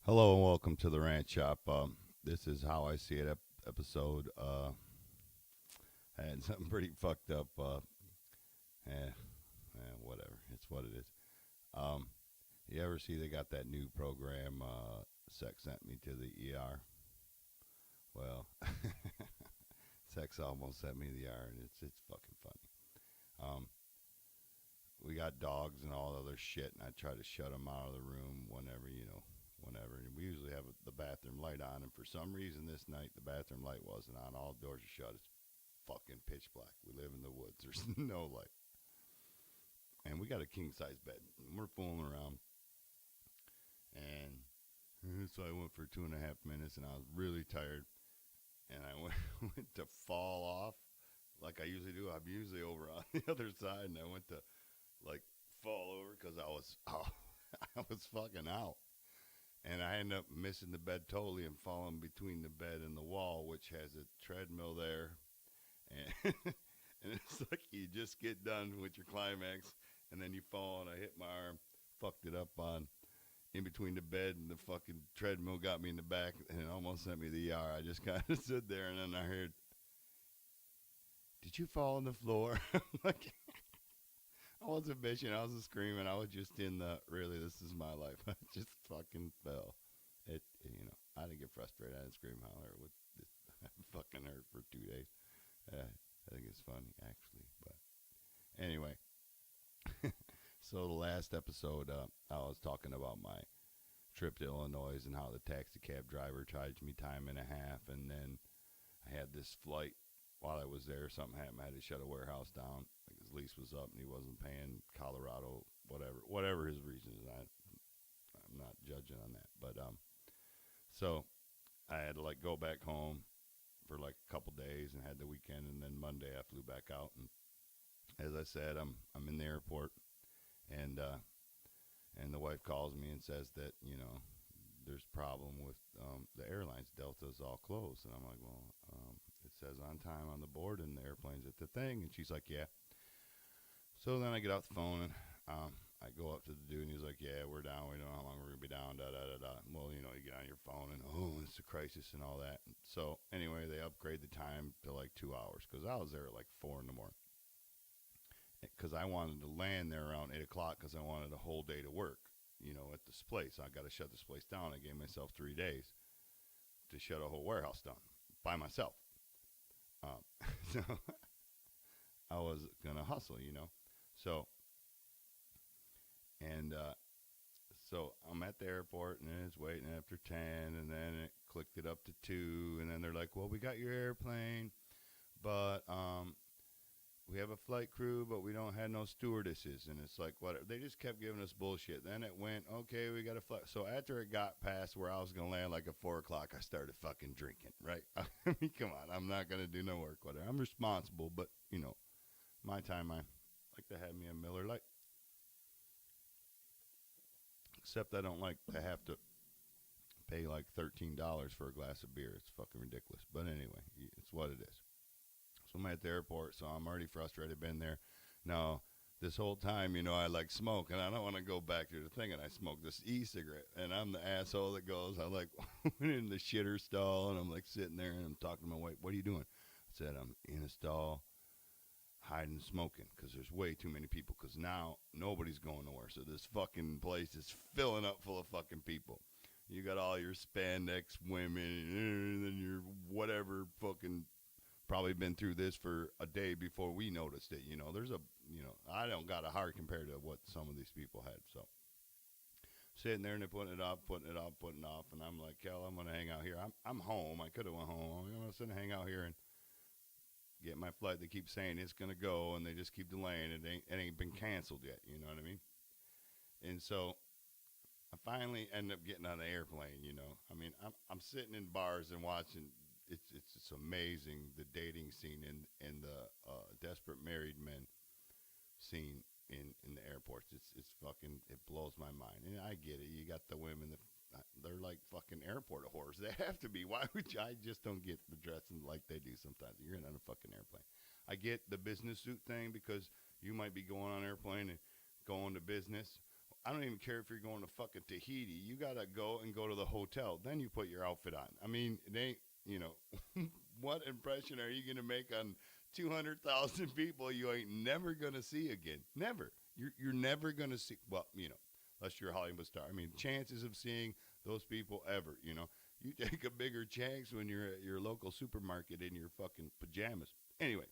Hello and welcome to the Ranch Shop. This is how I see it episode. I had something pretty fucked up. Whatever. It's what it is. Um, you ever see they got that new program? Sex sent me to the ER. Well, Sex almost sent me to the ER, and it's fucking funny. Um, we got dogs and all other shit, and I try to shut them out of the room whenever. And we usually have the bathroom light on, and for some reason this night the bathroom light wasn't on. All doors are shut. It's fucking pitch black. We live in the woods. There's no light, and we got a king size bed. And we're fooling around, and so I went for 2.5 minutes, and I was really tired, and I went, went to fall off like I usually do. I'm usually over on the other side, and I went to like fall over because I was I was fucking out. And I ended up missing the bed totally and falling between the bed and the wall, which has a treadmill there. And, and it's like you just get done with your climax, and then you fall, and I hit my arm, fucked it up on in between the bed and the fucking treadmill, got me in the back, and it almost sent me to the ER. I just kind of stood there, and then I heard, "Did you fall on the floor?" Like, I wasn't bitching, I wasn't screaming, I was just in the really, this is my life. I just fucking fell. I didn't get frustrated. I didn't scream, holler. It fucking hurt for 2 days. I think it's funny actually, but anyway. So the last episode, I was talking about my trip to Illinois and how the taxi cab driver charged me time and a half, and then I had this flight while I was there. Something happened. I had to shut a warehouse down. Like his lease was up, and he wasn't paying Colorado, whatever his reasons. I'm not judging on that, but so I had to like go back home for like a couple days and had the weekend, and then Monday I flew back out. And as I said, I'm in the airport, and and the wife calls me and says that there's a problem with the airlines. Delta's all closed, and I'm like, well, it says on time on the board, and the airplane's at the thing, and she's like, yeah. So then I get off the phone and I go up to the dude, and he's like, yeah, we're down. We don't know how long we're gonna be down. Da da da da. Well, you get on your phone, and it's a crisis and all that. So anyway, they upgrade the time to like 2 hours because I was there at like 4 in the morning because I wanted to land there around 8 o'clock because I wanted a whole day to work. At this place, I got to shut this place down. I gave myself 3 days to shut a whole warehouse down by myself. Um, so I was gonna hustle. So and so I'm at the airport, and then it's waiting after 10, and then it clicked it up to 2, and then they're like, well, we got your airplane, but we have a flight crew, but we don't have no stewardesses. And it's like, what? They just kept giving us bullshit. Then it went, okay, we got a flight. So after it got past where I was going to land like at 4 o'clock, I started fucking drinking, right? I mean, come on. I'm not going to do no work, whatever. I'm responsible, but, my time, I like to have me a Miller Lite. Except I don't like to have to pay like $13 for a glass of beer. It's fucking ridiculous. But anyway, it's what it is. So I'm at the airport, so I'm already frustrated. Been there. Now, this whole time, I like smoke, and I don't want to go back to the thing, and I smoke this e-cigarette, and I'm the asshole that goes, I like went in the shitter stall, and I'm like sitting there, and I'm talking to my wife, what are you doing? I said, I'm in a stall hiding smoking because there's way too many people because now nobody's going nowhere. So this fucking place is filling up full of fucking people. You got all your spandex women and then your whatever fucking probably been through this for a day before we noticed it. There's I don't got a heart compared to what some of these people had. So sitting there and they're putting it off, putting it off, putting it off, and I'm like, Kel, I'm gonna hang out here. I'm home. I could have went home. I'm gonna sit and hang out here and get my flight. They keep saying it's gonna go, and they just keep delaying it. It ain't been canceled yet. You know what I mean? And so I finally end up getting on the airplane. I mean, I'm sitting in bars and watching. It's just amazing the dating scene in the desperate married men scene in the airports. It's fucking, it blows my mind. And I get it. You got the women that they're like fucking airport whores. They have to be. Why would you? I just don't get the dressing like they do sometimes. You're in on a fucking airplane. I get the business suit thing because you might be going on an airplane and going to business. I don't even care if you're going to fucking Tahiti. You gotta go to the hotel. Then you put your outfit on. I mean, it ain't, you know, what impression are you gonna make on 200,000 people you ain't never gonna see again? Never. You're never gonna see. Well, unless you're a Hollywood star. I mean, chances of seeing those people ever. You take a bigger chance when you're at your local supermarket in your fucking pajamas. Anyway,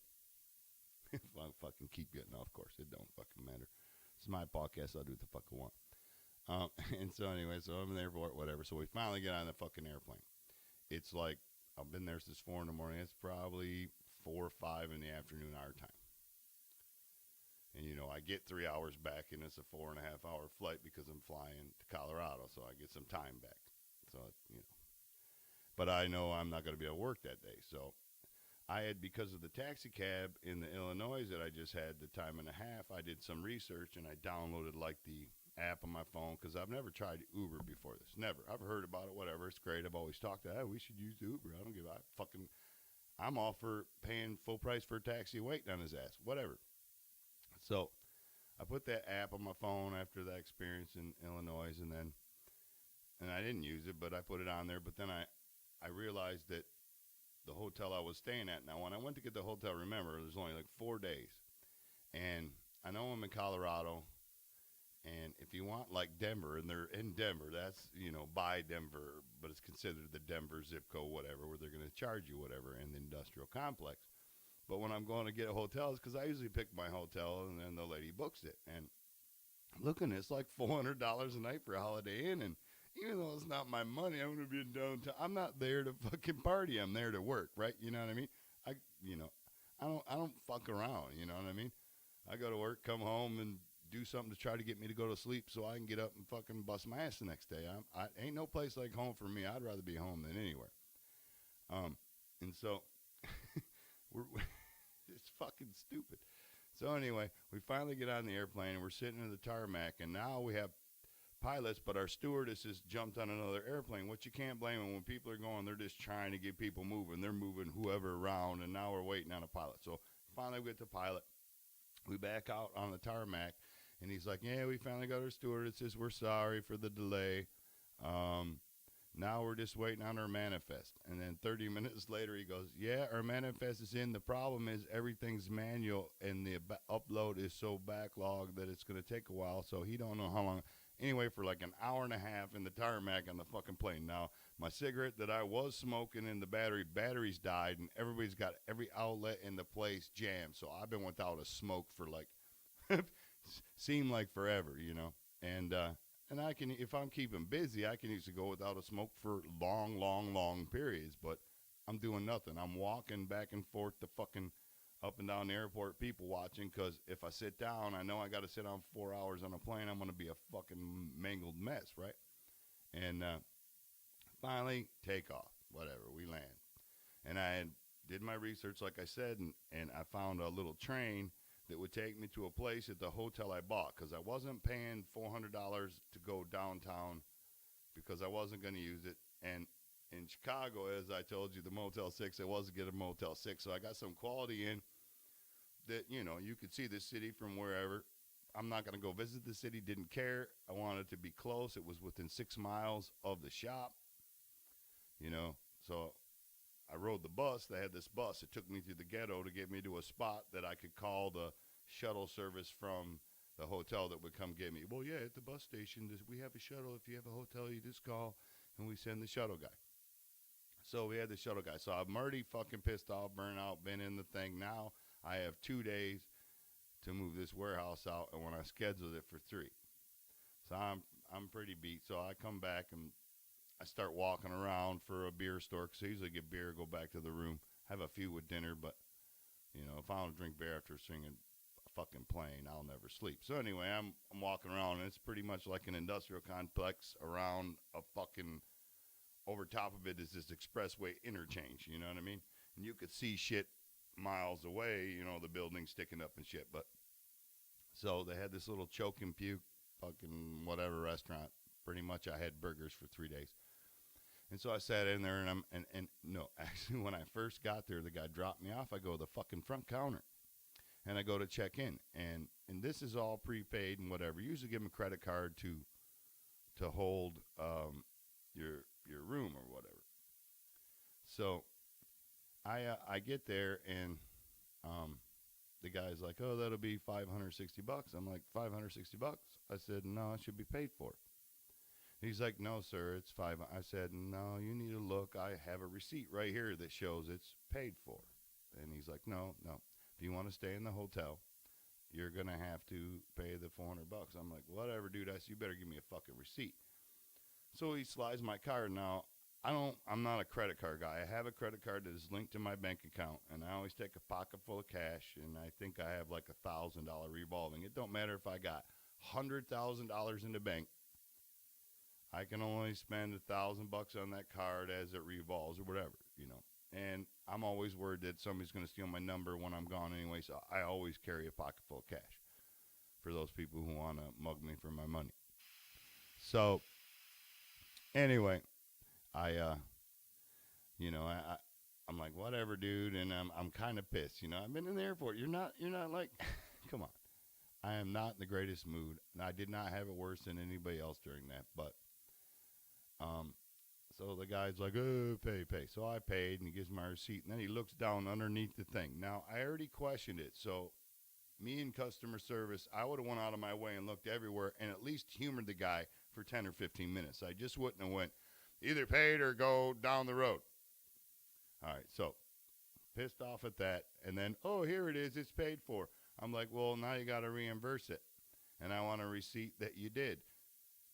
if I fucking keep getting off course, it don't fucking matter. It's my podcast. I'll do what the fuck I want. And so anyway, so I'm there for it, whatever. So we finally get on the fucking airplane. It's like, I've been there since 4 in the morning. It's probably 4 or 5 in the afternoon our time. And, I get 3 hours back, and it's a 4.5 hour flight because I'm flying to Colorado, so I get some time back. So, But I know I'm not going to be able to work that day. So I had, because of the taxi cab in the Illinois that I just had the time and a half, I did some research, and I downloaded, like, the app on my phone, because I've never tried Uber before this. Never. I've heard about it, whatever. It's great. I've always talked to, we should use Uber. I don't give a I'm all for paying full price for a taxi waiting on his ass. Whatever. So I put that app on my phone after that experience in Illinois, and I didn't use it, but I put it on there. But then I realized that the hotel I was staying at, now when I went to get the hotel, remember, there's only like 4 days. And I know I'm in Colorado, and if you want like Denver, and they're in Denver, that's, by Denver, but it's considered the Denver zip code, whatever, where they're going to charge you whatever in the industrial complex. But when I'm going to get a hotel, it's because I usually pick my hotel, and then the lady books it. And looking, it's like $400 a night for a Holiday Inn. And even though it's not my money, I'm going to be in downtown. I'm not there to fucking party. I'm there to work, right? You know what I mean? I don't fuck around. You know what I mean? I go to work, come home, and do something to try to get me to go to sleep so I can get up and fucking bust my ass the next day. I ain't no place like home for me. I'd rather be home than anywhere. And so it's fucking stupid. So anyway, we finally get on the airplane, and we're sitting in the tarmac, and now we have pilots, but our stewardess has jumped on another airplane, which you can't blame them. When people are going, they're just trying to get people moving. They're moving whoever around, and now we're waiting on a pilot. So finally we get the pilot. We back out on the tarmac, and he's like, yeah, we finally got our stewardess. We're sorry for the delay. Now we're just waiting on our manifest. And then 30 minutes later, he goes, yeah, our manifest is in. The problem is everything's manual, and the upload is so backlogged that it's going to take a while, so he don't know how long. Anyway, for like an hour and a half in the tarmac on the fucking plane. Now, my cigarette that I was smoking in the batteries died, and everybody's got every outlet in the place jammed. So I've been without a smoke for like, seemed like forever, And I can, if I'm keeping busy, I can usually go without a smoke for long periods. But I'm doing nothing. I'm walking back and forth to fucking up and down the airport, people watching, because if I sit down, I know I got to sit down 4 hours on a plane. I'm going to be a fucking mangled mess, right? And finally, take off. Whatever, we land. And I did my research, like I said, and I found a little train that would take me to a place at the hotel I bought, because I wasn't paying $400 to go downtown because I wasn't going to use it. And in Chicago, as I told you, the Motel 6, I wasn't getting a Motel 6, so I got some quality in that, you could see the city from wherever. I'm not going to go visit the city, didn't care. I wanted it to be close. It was within 6 miles of the shop, so I rode the bus. They had this bus. It took me through the ghetto to get me to a spot that I could call the shuttle service from the hotel that would come get me. Well, yeah, at the bus station, we have a shuttle. If you have a hotel, you just call, and we send the shuttle guy. So we had the shuttle guy. So I'm already fucking pissed off, burnt out, been in the thing. Now I have 2 days to move this warehouse out, and when I scheduled it for 3. So I'm pretty beat. So I come back, and I start walking around for a beer store, because I usually get beer, go back to the room, have a few with dinner. But, if I don't drink beer after singing a fucking plane, I'll never sleep. So anyway, I'm walking around, and it's pretty much like an industrial complex around a fucking, over top of it is this expressway interchange, you know what I mean? And you could see shit miles away, the building sticking up and shit. But so they had this little choke and puke fucking whatever restaurant. Pretty much I had burgers for 3 days. And so I sat in there, and no, actually when I first got there, the guy dropped me off. I go to the fucking front counter. and I go to check in, and this is all prepaid and whatever. You usually give them a credit card to hold your room or whatever. So I get there, and the guy's like, "Oh, that'll be $560." I'm like, $560? I said, "No, it should be paid for." He's like, "No, sir, it's five." I said, "No, you need to look. I have a receipt right here that shows it's paid for." And he's like, "No, no. If you want to stay in the hotel, you're gonna have to pay the $400." I'm like, "Whatever, dude." I said, "You better give me a fucking receipt." So he slides my card. Now, I'm not a credit card guy. I have a credit card that is linked to my bank account, and I always take a pocket full of cash, and I think I have like $1,000 revolving. It don't matter if I got $100,000 in the bank. I can only spend $1,000 on that card as it revolves or whatever. And I'm always worried that somebody's going to steal my number when I'm gone anyway, so I always carry a pocket full of cash for those people who want to mug me for my money. So anyway, I I'm like, whatever, dude, and I'm kind of pissed. I've been in the airport. You're not like, come on. I am not in the greatest mood, and I did not have it worse than anybody else during that. But um, so the guy's like, "Oh, pay." So I paid, and he gives me my receipt, and then he looks down underneath the thing. Now I already questioned it, so me in customer service, I would have went out of my way and looked everywhere, and at least humored the guy for 10 or 15 minutes. I just wouldn't have went either paid or go down the road. All right, so pissed off at that, and then, "Oh, here it is, it's paid for." I'm like, "Well, now you got to reimburse it, and I want a receipt that you did."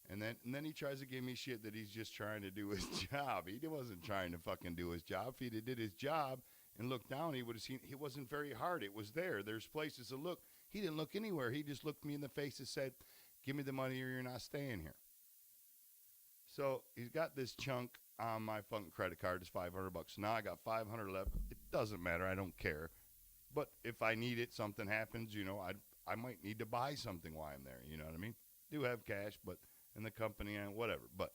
And then he tries to give me shit that he's just trying to do his job. He wasn't trying to fucking do his job. If he'd have did his job and looked down, he would have seen it wasn't very hard. It was there. There's places to look. He didn't look anywhere. He just looked me in the face and said, "Give me the money or you're not staying here." So he's got this chunk on my fucking credit card. It's $500. Now I got 500 left. It doesn't matter. I don't care. But if I need it, something happens, I might need to buy something while I'm there. You know what I mean? Do have cash, but in the company and whatever. But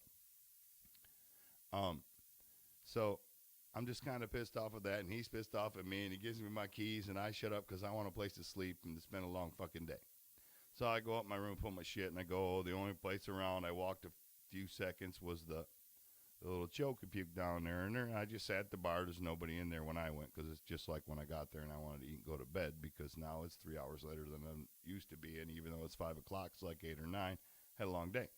um, so I'm just kind of pissed off at that, and he's pissed off at me, and he gives me my keys, and I shut up because I want a place to sleep and to spend a long fucking day. So I go up in my room, put my shit, and I go, the only place around. I walked a few seconds was the little choke puke down there, and I just sat at the bar. There's nobody in there when I went because it's just like when I got there and I wanted to eat and go to bed because now it's 3 hours later than it used to be, and even though it's 5 o'clock, it's like 8 or 9. Had a long day.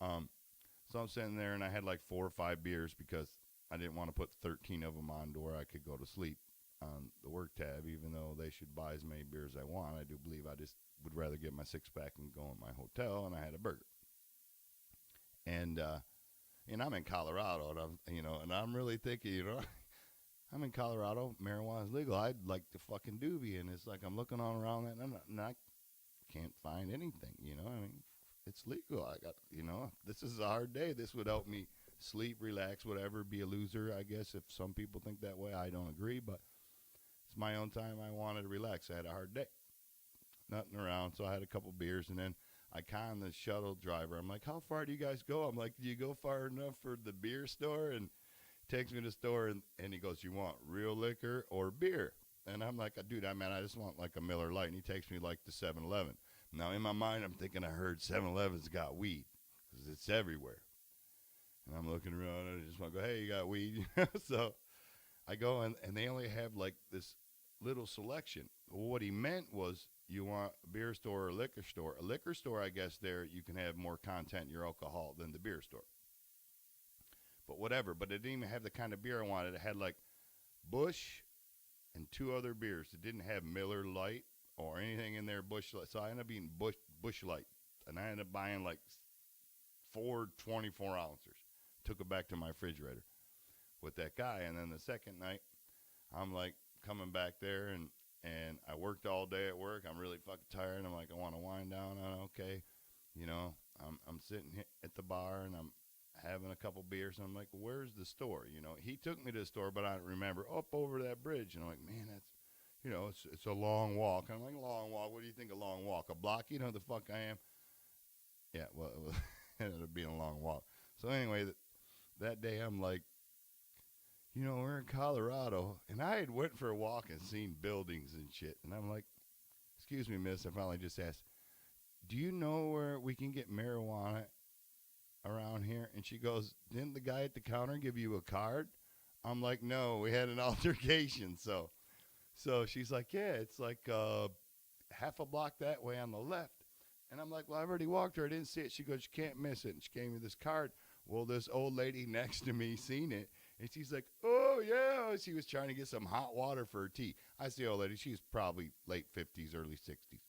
So I'm sitting there, and I had like 4 or 5 beers because I didn't want to put 13 of them on to where I could go to sleep on the work tab, even though they should buy as many beers as I want. I do believe I just would rather get my 6-pack and go in my hotel, and I had a burger. And I'm in Colorado, and I'm really thinking, I'm in Colorado, marijuana's legal. I'd like the fucking doobie, and it's like I'm looking all around that, and I can't find anything. It's legal. I got, this is a hard day. This would help me sleep, relax, whatever, be a loser, I guess, if some people think that way. I don't agree, but it's my own time. I wanted to relax. I had a hard day. Nothing around, so I had a couple beers, and then I conned the shuttle driver. I'm like, "How far do you guys go?" I'm like, "Do you go far enough for the beer store?" And he takes me to the store, and he goes, "You want real liquor or beer?" And I'm like, "Dude, I just want like a Miller Lite." And he takes me like to 7-Eleven. Now, in my mind, I'm thinking I heard 7-Eleven's got weed because it's everywhere. And I'm looking around, and I just want to go, "Hey, you got weed?" So I go, and they only have like this little selection. Well, what he meant was you want a beer store or a liquor store. A liquor store, I guess, there you can have more content in your alcohol than the beer store. But whatever. But it didn't even have the kind of beer I wanted. It had like Busch and 2 other beers. It didn't have Miller Lite or anything in there. Busch Light. So I ended up eating Busch Light, and I ended up buying like 4 24 ounces. Took it back to my refrigerator with that guy. And then the second night, I'm like coming back there, and I worked all day at work. I'm really fucking tired. I'm like, I want to wind down. Okay, I'm sitting at the bar, and I'm having a couple beers, and I'm like, "Where's the store?" He took me to the store, but I don't remember. Up over that bridge, and I'm like, "Man, that's it's a long walk." And I'm like, "Long walk? What do you think a long walk? A block? You know who the fuck I am?" Yeah, well, it ended up being a long walk. So anyway, that day I'm like, we're in Colorado, and I had went for a walk and seen buildings and shit, and I'm like, excuse me, miss. I finally just asked, do you know where we can get marijuana around here? And she goes, didn't the guy at the counter give you a card? I'm like, no, we had an altercation. So she's like, yeah, it's like half a block that way on the left. And I'm like, well, I've already walked her. I didn't see it. She goes, you can't miss it. And she gave me this card. Well, this old lady next to me seen it. And she's like, oh, yeah. She was trying to get some hot water for her tea. I say, old lady, she's probably late 50s, early 60s.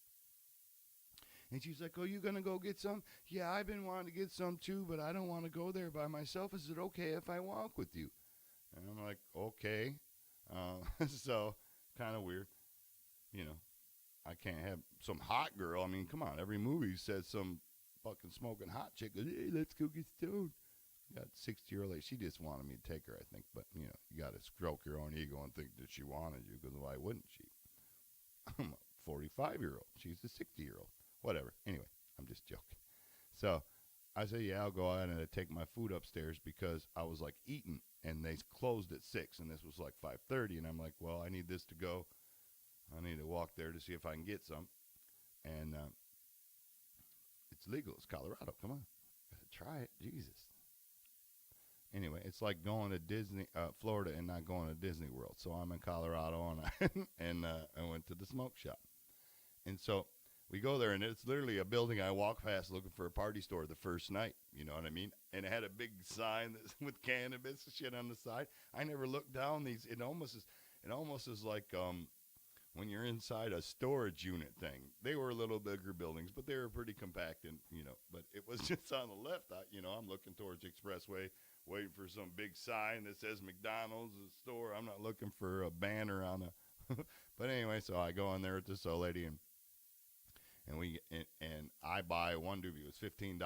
And she's like, oh, you going to go get some? Yeah, I've been wanting to get some too, but I don't want to go there by myself. Is it okay if I walk with you? And I'm like, okay. So kind of weird. You know, I can't have some hot girl. I mean, come on. Every movie says some fucking smoking hot chick goes, hey, let's go get stoned. Got 60-year-old lady. She just wanted me to take her, I think. But, you know, you got to stroke your own ego and think that she wanted you, because why wouldn't she? I'm a 45-year-old. She's a 60-year-old. Whatever. Anyway, I'm just joking. So I said, yeah, I'll go out and take my food upstairs, because I was like eating and they closed at 6 and this was like 5:30. And I'm like, well, I need this to go. I need to walk there to see if I can get some. And it's legal. It's Colorado. Come on. Gotta try it. Jesus. Anyway, it's like going to Disney, Florida, and not going to Disney World. So I'm in Colorado, and I went to the smoke shop. And so we go there, and it's literally a building I walk past looking for a party store the first night. You know what I mean? And it had a big sign with cannabis and shit on the side. I never looked down these. It almost is like when you're inside a storage unit thing. They were a little bigger buildings, but they were pretty compact, and but it was just on the left. I'm looking towards Expressway, waiting for some big sign that says McDonald's store. I'm not looking for a banner on a. But anyway, so I go in there with this old lady, and I buy one doobie. It was $15.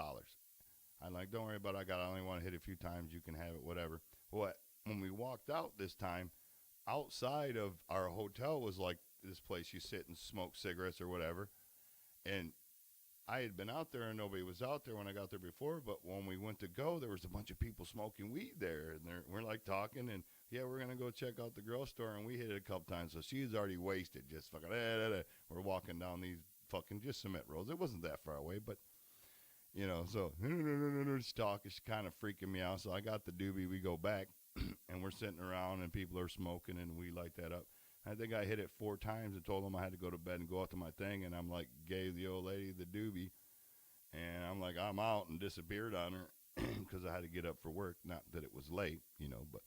I'm like, don't worry about it. I only want to hit a few times. You can have it, whatever. What? When we walked out this time, outside of our hotel was like this place you sit and smoke cigarettes or whatever. And I had been out there and nobody was out there when I got there before. But when we went to go, there was a bunch of people smoking weed there. And we're like talking, and yeah, we're going to go check out the girl store. And we hit it a couple times. So she's already wasted. Just fucking, we're walking down these fucking just cement roads. It wasn't that far away, but so she's talking. She's kind of freaking me out. So I got the doobie. We go back and we're sitting around and people are smoking and we light that up. I think I hit it 4 times and told them I had to go to bed and go out to my thing. And I'm like, gave the old lady the doobie. And I'm like, I'm out, and disappeared on her because I had to get up for work. Not that it was late, but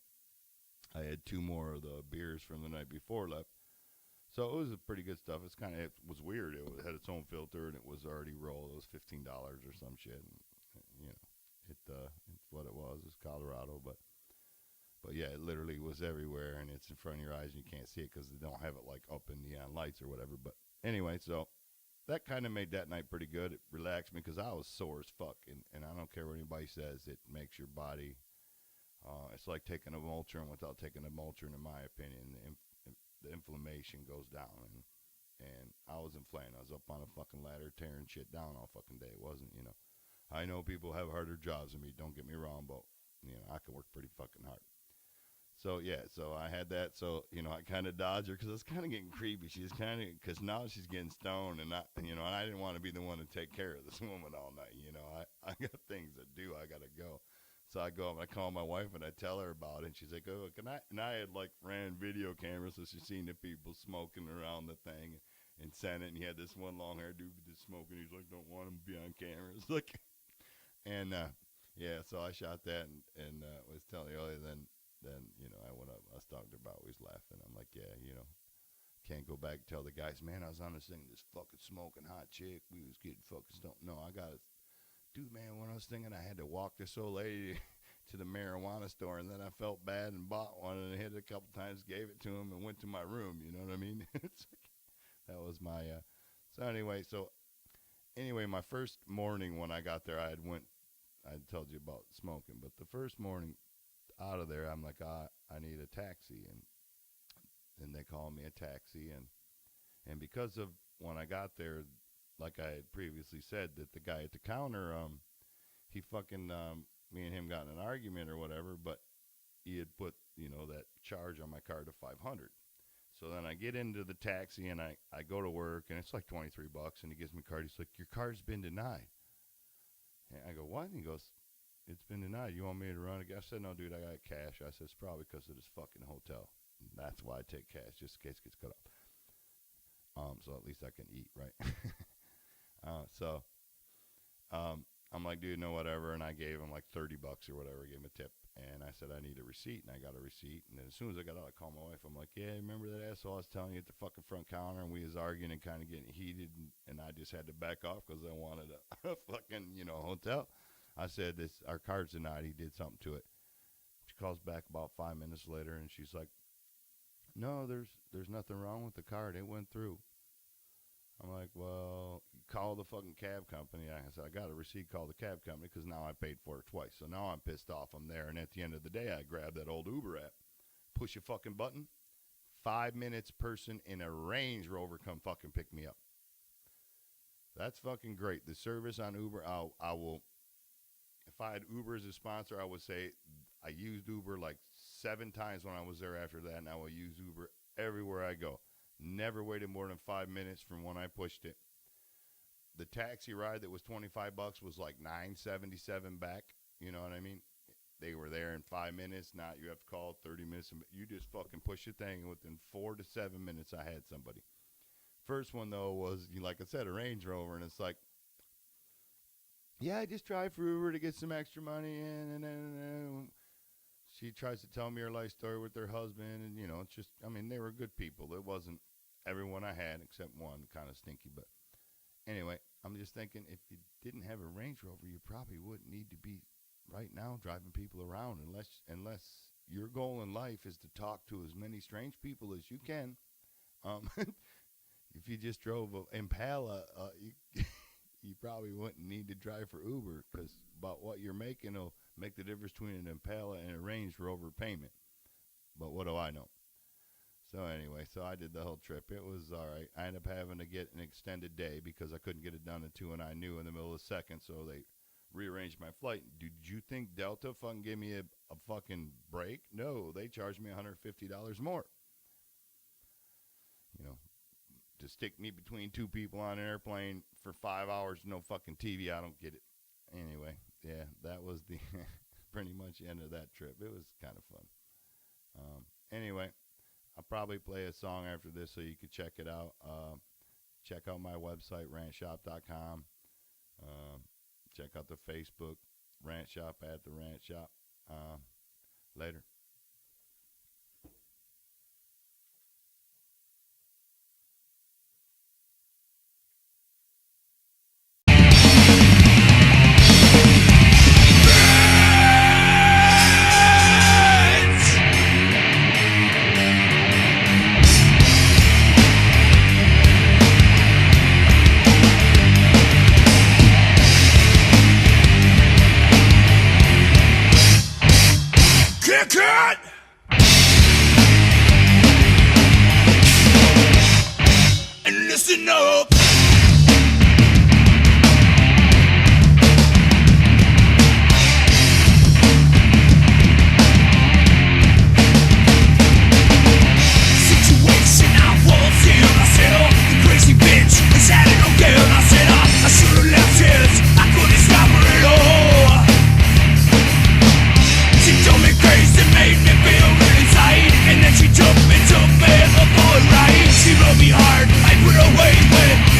I had 2 more of the beers from the night before left. So it was pretty good stuff. It was weird. It had its own filter, and it was already rolled. It was $15 or some shit. And, it's what it was. It's Colorado, but yeah, it literally was everywhere, and it's in front of your eyes, and you can't see it because they don't have it like up in neon lights or whatever. But anyway, so that kind of made that night pretty good. It relaxed me because I was sore as fuck, and I don't care what anybody says. It makes your body. It's like taking a Motrin without taking a Motrin, in my opinion. The inflammation goes down, and I was inflamed. I was up on a fucking ladder tearing shit down all fucking day. It wasn't, I know people have harder jobs than me. Don't get me wrong, but I can work pretty fucking hard. So yeah, so I had that. So I kind of dodged her because I was kind of getting creepy. She's kind of, because now she's getting stoned, and and I didn't want to be the one to take care of this woman all night. I got things to do. I gotta go. So I go up and I call my wife and I tell her about it. And she's like, oh, can I? And I had like ran video cameras, so she's seen the people smoking around the thing and sent it. And he had this one long haired dude just smoking. He's like, don't want him to be on camera. It's like, and yeah, so I shot that and was telling you, then I went up. I was talking to her about. We was laughing. I'm like, yeah, can't go back and tell the guys, man, I was on this thing, this fucking smoking hot chick. We was getting fucking stoned. No, I got it. Dude, man, when I was thinking I had to walk this old lady to the marijuana store, and then I felt bad and bought one and hit it a couple times, gave it to him, and went to my room. You know what I mean? It's like, that was my. So anyway, my first morning when I got there, I told you about smoking, but the first morning out of there, I'm like, I need a taxi, and they called me a taxi, and because of when I got there, like I had previously said, that the guy at the counter, he fucking, me and him got in an argument or whatever, but he had put, that charge on my car to 500. So then I get into the taxi and I go to work and it's like $23 and he gives me a card. He's like, your card's been denied. And I go, what? And he goes, it's been denied. You want me to run it? I said, no, dude, I got cash. I said, it's probably because of this fucking hotel. And that's why I take cash, just in case it gets cut off. So at least I can eat, right? I'm like, dude, no, whatever. And I gave him like $30 or whatever. I gave him a tip. And I said, I need a receipt. And I got a receipt. And then as soon as I got out, I called my wife. I'm like, yeah, remember that asshole I was telling you at the fucking front counter? And we was arguing and kind of getting heated. And I just had to back off because I wanted a fucking, hotel. I said, our card's denied. He did something to it. She calls back about 5 minutes later. And she's like, no, there's nothing wrong with the card. It went through. I'm like, well, call the fucking cab company. I said, I got a receipt, call the cab company, because now I paid for it twice. So now I'm pissed off. I'm there. And at the end of the day, I grab that old Uber app, push a fucking button, 5 minutes, person in a Range Rover come fucking pick me up. That's fucking great. The service on Uber, I will, if I had Uber as a sponsor, I would say I used Uber like 7 times when I was there after that, and I will use Uber everywhere I go. Never waited more than 5 minutes from when I pushed it. The taxi ride that was $25 was like $9.77 back. You know what I mean? They were there in 5 minutes. Now you have to call 30 minutes. You just fucking push the thing, and within 4 to 7 minutes, I had somebody. First one, though, was, like I said, a Range Rover, and it's like, yeah, I just tried for Uber to get some extra money in, and then she tries to tell me her life story with her husband, and, it's just, they were good people. It wasn't everyone I had except one, kind of stinky, but anyway, I'm just thinking, if you didn't have a Range Rover, you probably wouldn't need to be right now driving people around, unless your goal in life is to talk to as many strange people as you can. If you just drove an Impala, you probably wouldn't need to drive for Uber, because about what you're making will make the difference between an Impala and a Range Rover payment. But what do I know? So anyway, I did the whole trip. It was all right. I ended up having to get an extended day because I couldn't get it done at 2, and I knew in the middle of the second, so they rearranged my flight. Did you think Delta fucking gave me a fucking break? No, they charged me $150 more. To stick me between 2 people on an airplane for 5 hours, no fucking TV, I don't get it. Anyway, yeah, that was the pretty much the end of that trip. It was kind of fun. Anyway, I'll probably play a song after this so you can check it out. Check out my website, rantshop.com. Check out the Facebook, Rant Shop at the Rant Shop. Later. Listen up. Situation I was in, I said, oh, the crazy bitch is at it again. I said, I should have left his, I couldn't stop her at all. She told me crazy, made me feel really tight, and then she took me, the boy right. She rode me hard, I put away with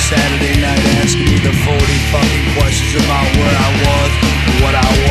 Saturday night asking me the 40 fucking questions about where I was, what I